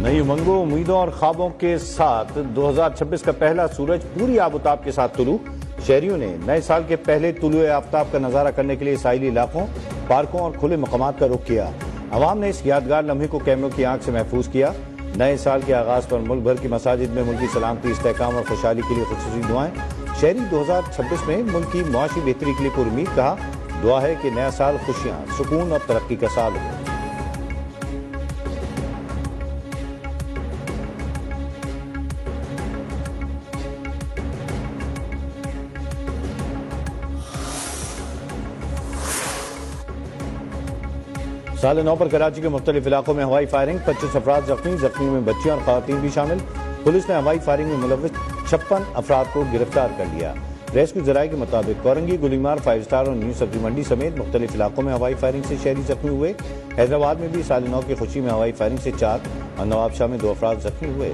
نئی امنگوں امیدوں اور خوابوں کے ساتھ 2026 کا پہلا سورج پوری آب و تاب کے ساتھ طلوع. شہریوں نے نئے سال کے پہلے طلوع آفتاب کا نظارہ کرنے کے لیے ساحلی علاقوں، پارکوں اور کھلے مقامات کا رخ کیا. عوام نے اس یادگار لمحے کو کیمروں کی آنکھ سے محفوظ کیا. نئے سال کے آغاز پر ملک بھر کی مساجد میں ملکی سلامتی، استحکام اور خوشحالی کے لیے خصوصی دعائیں. شہری 2026 میں ملک کی معاشی بہتری کے لیے پر امید. کہا دعا ہے کہ نیا سال خوشیاں، سکون اور ترقی کا سال ہو. سال نو پر کراچی کے مختلف علاقوں میں ہوائی فائرنگ، 25 افراد زخمیوں میں بچیاں اور خواتین بھی شامل. پولیس نے ہوائی فائرنگ میں ملوث 56 افراد کو گرفتار کر لیا. ریسکیو ذرائع کے مطابق کورنگی، گلیمار، 5 اسٹار اور نیو سبزی منڈی سمیت مختلف علاقوں میں ہوائی فائرنگ سے شہری زخمی ہوئے. حیدرآباد میں بھی سال نو کی خوشی میں ہوائی فائرنگ سے 4 اور نواب شاہ میں 2 افراد زخمی ہوئے.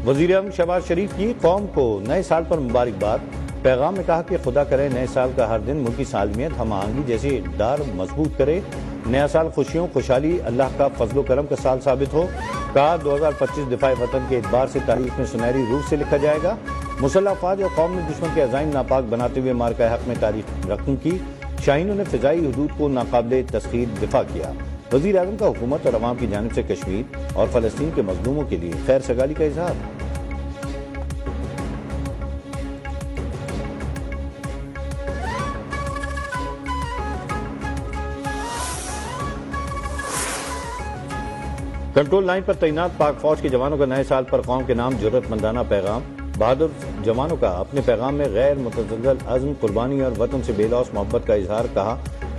وزیر اعظم شہباز شریف کی قوم کو نئے سال پر مبارکباد. پیغام میں کہا کہ خدا کرے نئے سال کا ہر دن ملکی سالمیت، ہم آہنگی جیسے اقدار مضبوط کرے. نیا سال خوشیوں، خوشحالی، اللہ کا فضل و کرم کا سال ثابت ہو. کہا 2025 دفاع وطن کے اعتبار سے تاریخ میں سنہری روپ سے لکھا جائے گا. مسلح افواج اور قوم نے دشمن کے عزائم ناپاک بناتے ہوئے مارکہ حق میں تاریخ رقم کی. شاہینوں نے فضائی حدود کو ناقابل تسخیر دفاع کیا. وزیر اعظم کا حکومت اور عوام کی جانب سے کشمیر اور فلسطین کے مظلوموں کے لیے خیر سگالی کا اظہار. کنٹرول لائن پر تعینات پاک فوج کے جوانوں کا نئے سال پر قوم کے نام جرأت مندانہ پیغام. بہادر جوانوں کا اپنے پیغام میں غیر متزلزل عزم، قربانی اور وطن سے بے لوث محبت کا اظہار. کہا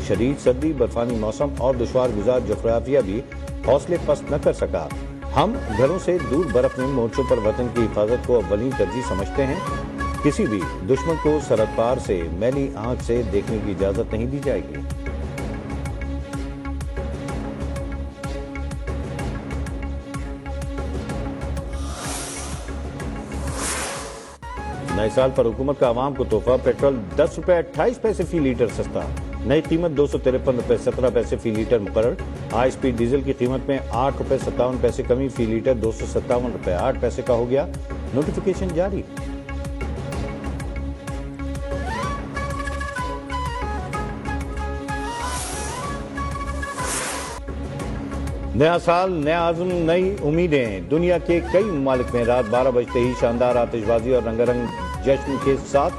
شدید سردی، برفانی موسم اور دشوار گزار جغرافیہ بھی حوصلے پست نہ کر سکا. ہم گھروں سے دور برف میں مورچوں پر وطن کی حفاظت کو اولین ترجیح سمجھتے ہیں. کسی بھی دشمن کو سرحد پار سے میلی آنکھ سے دیکھنے کی اجازت نہیں دی جائے گی. نئے سال پر حکومت کا عوام کو تحفہ. پیٹرول 10 روپے 28 پیسے فی لیٹر سستا. نئی قیمت 253 روپے 17 پیسے فی لیٹر مقرر. ہائی سپیڈ ڈیزل کی قیمت میں 8 روپے 57 پیسے کمی، فی لیٹر 257 روپے 8 پیسے کا ہو گیا. نوٹیفیکیشن جاری. نیا سال، نیا عزم، نئی امیدیں. دنیا کے کئی ممالک میں رات 12 بجتے ہی شاندار آتش بازی اور رنگا رنگ جشن کے ساتھ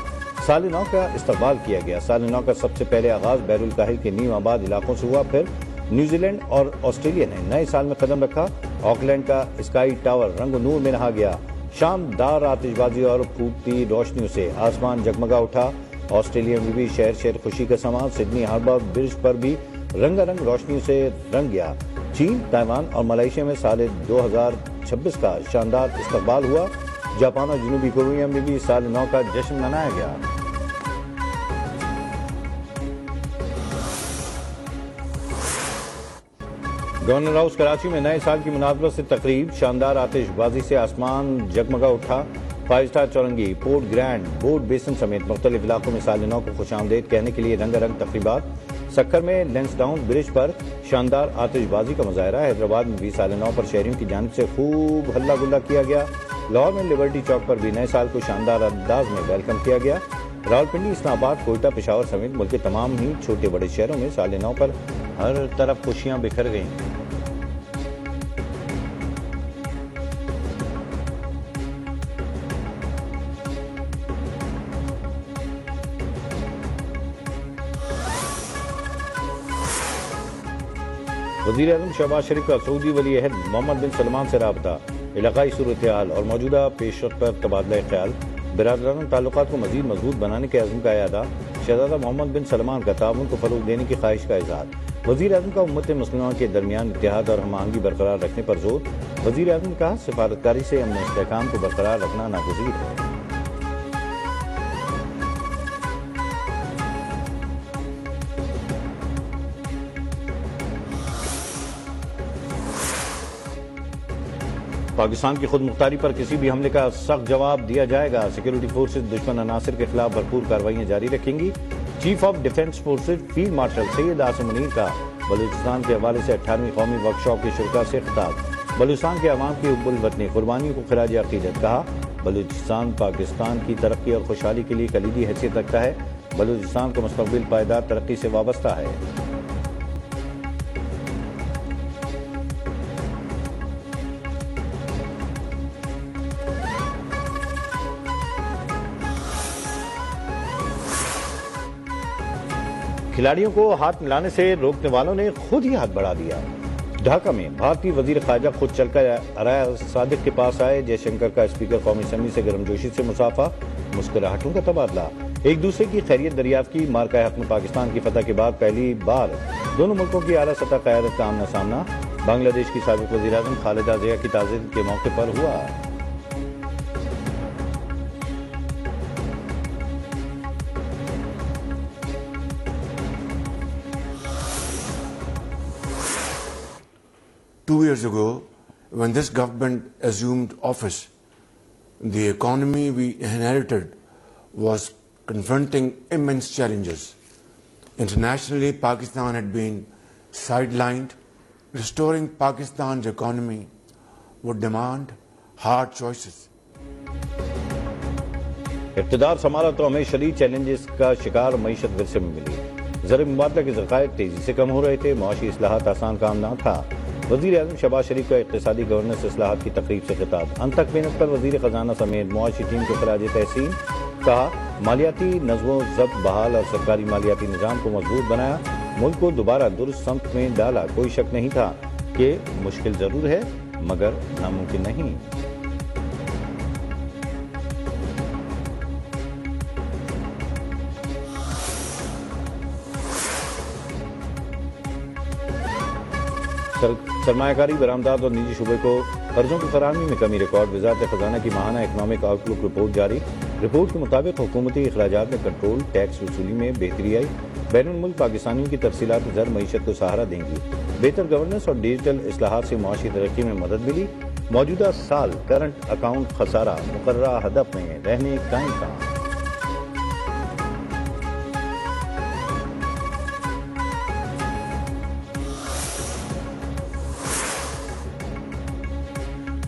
سال نو کا استقبال کیا گیا. سال نو کا سب سے پہلے آغاز بحر الکاہل کے نیم آباد علاقوں سے ہوا. پھر نیوزی لینڈ اور آسٹریلیا نے نئے سال میں قدم رکھا. آکلینڈ کا اسکائی ٹاور رنگ و نور میں نہا گیا. شاندار آتش بازی اور پھوٹتی روشنیوں سے آسمان جگمگا اٹھا. آسٹریلیا میں بھی شہر شہر خوشی کا سما. سڈنی ہاربر برج پر بھی رنگا رنگ روشنیوں سے رنگ گیا. چین، تائیوان اور ملائیشیا میں سال 2026 کا شاندار استقبال ہوا. جاپان اور جنوبی کوریا میں بھی سال نو کا جشن منایا گیا. گورنر ہاؤس کراچی میں نئے سال کی مناسبت سے تقریب. شاندار آتش بازی سے آسمان جگمگا اٹھا. 5 اسٹار چورنگی، پورٹ گرینڈ، بورڈ بیسن سمیت مختلف علاقوں میں سال نو کو خوش آمدید کہنے کے لیے رنگا رنگ تقریبات. سکھر میں لینس ڈاؤن برج پر شاندار آتش بازی کا مظاہرہ. حیدرآباد میں بھی سال نو پر شہریوں کی جانب سے خوب ہلا گلا کیا گیا. لاہور میں لبرٹی چوک پر بھی نئے سال کو شاندار انداز میں ویلکم کیا گیا. راولپنڈی، اسلام آباد، کوئٹہ، پشاور سمیت ملک کے تمام ہی چھوٹے بڑے شہروں میں سال نو پر ہر طرف خوشیاں بکھر گئیں. وزیر اعظم شہباز شریف کا سعودی ولی عہد محمد بن سلمان سے رابطہ. علاقائی صورتحال اور موجودہ پیش رفت پر تبادلہ خیال. برادرانہ تعلقات کو مزید مضبوط بنانے کے عزم کا اعادہ. شہزادہ محمد بن سلمان کا تعاون کو فروغ دینے کی خواہش کا اظہار. وزیر اعظم کا امت مسلمہ کے درمیان اتحاد اور ہم آہنگی برقرار رکھنے پر زور. وزیر اعظم نے کہا سفارتکاری سے امن و استحکام کو برقرار رکھنا ناگزیر ہے. پاکستان کی خود مختاری پر کسی بھی حملے کا سخت جواب دیا جائے گا. سیکورٹی فورسز دشمن عناصر کے خلاف بھرپور کارروائیاں جاری رکھیں گی. Chief of defence forces field marshal Syed Asim Munir کا بلوچستان کے حوالے سے 18ویں قومی ورکشاپ کے شرکاء سے خطاب. بلوچستان کے عوام کی حب الوطنی قربانیوں کو خراج عقیدت. کہا بلوچستان پاکستان کی ترقی اور خوشحالی کے لیے کلیدی حیثیت رکھتا ہے. بلوچستان کا مستقبل پائیدار ترقی سے وابستہ ہے. کھلاڑیوں کو ہاتھ ملانے سے روکنے والوں نے خود ہی ہاتھ بڑھا دیا. ڈھاکہ میں بھارتی وزیر خارجہ خود چل کر ارائے صادق کے پاس آئے. جے شنکر کا اسپیکر قومی اسمبلی سے گرمجوشی سے مسافہ, مسکراہٹوں کا تبادلہ. ایک دوسرے کی خیریت دریافت کی. مارکہ حق میں پاکستان کی فتح کے بعد پہلی بار دونوں ملکوں کی اعلیٰ سطح قیادت کا آمنا سامنا. بنگلہ دیش کی سابق وزیر اعظم خالدہ ضیاء کی تعزیت کے موقع پر ہوا. Two years ago, when this government assumed office, the economy we inherited was confronting immense challenges. Internationally, Pakistan had been sidelined. Restoring Pakistan's economy would demand hard choices. اقتدار سنبھالا تو ہمیں شدید چیلنجز کا شکار معیشت ورثے میں ملی. زر مبادلہ کے ذخائر تیزی سے کم ہو رہے تھے. معاشی اصلاحات آسان کام نہ تھا. وزیر اعظم شہباز شریف کا اقتصادی گورننس اصلاحات کی تقریب سے خطاب. انتھک محنت پر وزیر خزانہ سمیت معاشی ٹیم کو خراج تحسین. کہا مالیاتی نظم و ضبط بحال اور سرکاری مالیاتی نظام کو مضبوط بنایا. ملک کو دوبارہ درست سمت میں ڈالا. کوئی شک نہیں تھا کہ مشکل ضرور ہے مگر ناممکن نہیں. سرمایہ کاری برآمدات اور نجی شعبے کو قرضوں کی فراہمی میں کمی ریکارڈ. وزارت خزانہ کی ماہانہ اکنامک آؤٹ لک رپورٹ جاری. رپورٹ کے مطابق حکومتی اخراجات میں کنٹرول, ٹیکس وصولی میں بہتری آئی. بین الملک پاکستانیوں کی ترسیلات زر معیشت کو سہارا دیں گی. بہتر گورننس اور ڈیجیٹل اصلاحات سے معاشی ترقی میں مدد ملی. موجودہ سال کرنٹ اکاؤنٹ خسارہ مقررہ ہدف میں رہنے قائم کہاں.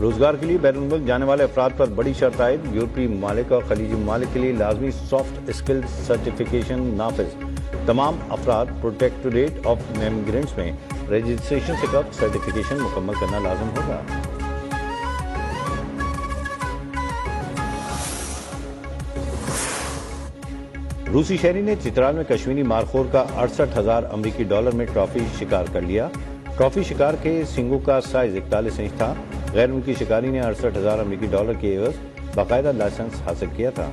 روزگار کے لیے بیرون ملک جانے والے افراد پر بڑی شرط عائد. یورپی ممالک اور خلیجی ممالک کے لیے لازمی سافٹ اسکل سرٹیفکیشن نافذ. تمام افراد پروٹیکٹوریٹ آف امیگرینٹس میں رجسٹریشن سے قبل سرٹیفکیشن مکمل کرنا لازم ہوگا. روسی شہری نے چترال میں کشمیری مارخور کا 68,000 امریکی ڈالر میں ٹرافی شکار کر لیا. ٹرافی شکار کے سنگوں کا سائز 41 انچ تھا. غیر ملکی شکاری نے 68,000 امریکی ڈالر کے عوض باقاعدہ لائسنس حاصل کیا تھا.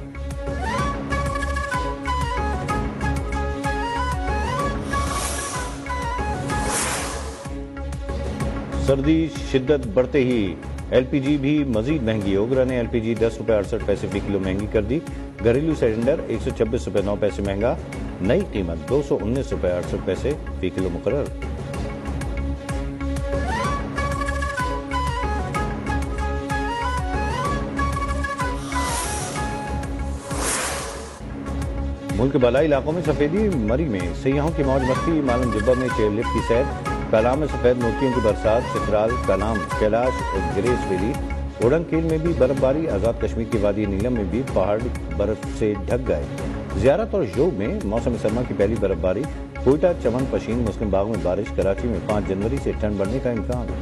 سردی شدت بڑھتے ہی ایل پی جی بھی مزید مہنگی. اوگرا نے ایل پی جی 10 روپے 68 پیسے فی کلو مہنگی کر دی. گھریلو سلنڈر 126 روپے 9 پیسے مہنگا. نئی قیمت 219 روپے 68 پیسے فی کلو مقرر. ملک کے بالائی علاقوں میں سفیدی مری میں سیاحوں کی موج مستی. معلوم جبہ میں چیئر لفٹ کی سیر. کالام میں سفید موتیوں کی برسات. چترال, کالام, کیلاش, گریس ویلی, اوڑنگ کیل میں بھی برف باری. آزاد کشمیر کی وادی نیلم میں بھی پہاڑ برف سے ڈھک گئے. زیارت اور جوگ میں موسم سرما کی پہلی برف باری. کوئٹہ, چمن, پشین, مسلم باغ میں بارش. کراچی میں 5 جنوری سے ٹھنڈ بڑھنے کا امکان.